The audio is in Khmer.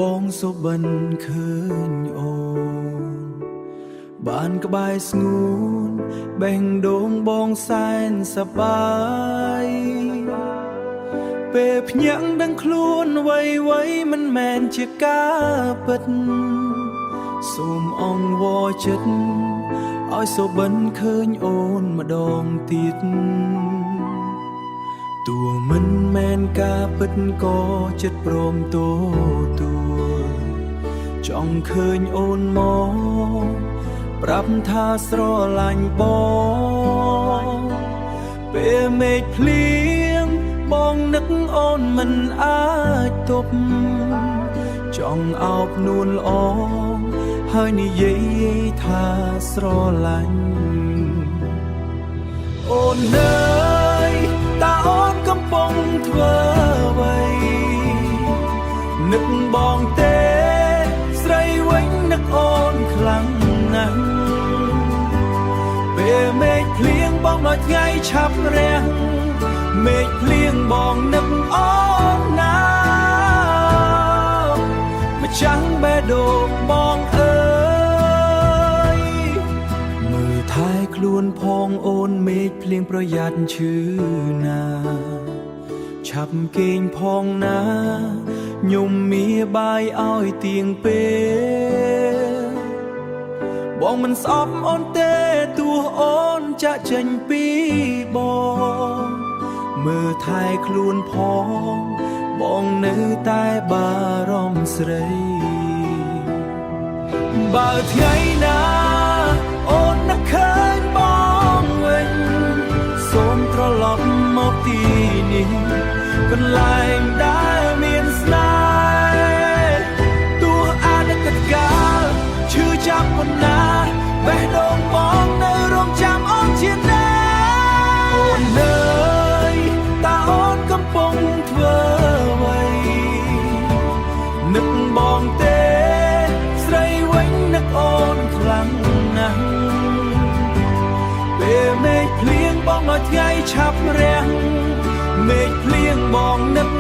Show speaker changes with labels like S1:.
S1: បងសុបិនឃើញអូនបានក្បែរស្ងួនបេះដូងបងសែនសប្បាយពេលភ្ញាក់ដឹងខ្លួនវ័យមិនមែនជាការពិតសូមអង្វរចិត្តឲ្យសុបិនឃើញអូនម្ដងទៀតទោះមិនមែនការពិតក៏ចិត្តព្រមទទួលចង់ឃើញអូនមកប្រាប់ថាស្រឡាញ់បងពេលមេឃភ្លៀងបងនឹកអូនមិនអាចទប់ចង់អោបនួនល្អហើយនិយាយថាស្រឡាញ់អូនអើយតើអូនកំពុងធ្វើអ្វីនឹកបងទេស្រីវិញនឹកអូនខ្លាំងណាស់ពេលមេឃភ្លៀងបងដល់ថ្ងៃឆាប់រះមេឃភ្លៀងបងនឹកអូនណាម្ចាំងបេះដូងបងអើយមើលថែខ្លួនផងអូនមេឃភ្លៀងប្រយ័ត្នឈឺណាឆាប់គេងផងណាញុំមាបាយឲ្យទៀងពេលបងមិនស្អប់អូនទេទោះអូនចាក់ចេញពីបងមើលថែខ្លួនផងបងនៅតែបារម្ភស្រីបើថ្ងៃណាអូននឹកឃើញបងវិញសូមត្រឡប់មកទីនេះកន្លែងដែលមានស្នេហ៍ទោះអាណិតកាលឈឺចាប់ប៉ុណ្ណាបេះដូងបងនៅរងចាំអូនជាណាអូនអើយតើអូនកំពុងធ្វើអ្វីនឹកបងទេស្រីវិញនឹកអូនខ្លាំងណាស់ពេលមេឃភ្លៀងបងដល់ថ្ងៃឆាប់រះមេឃភ្លៀងបងនឹក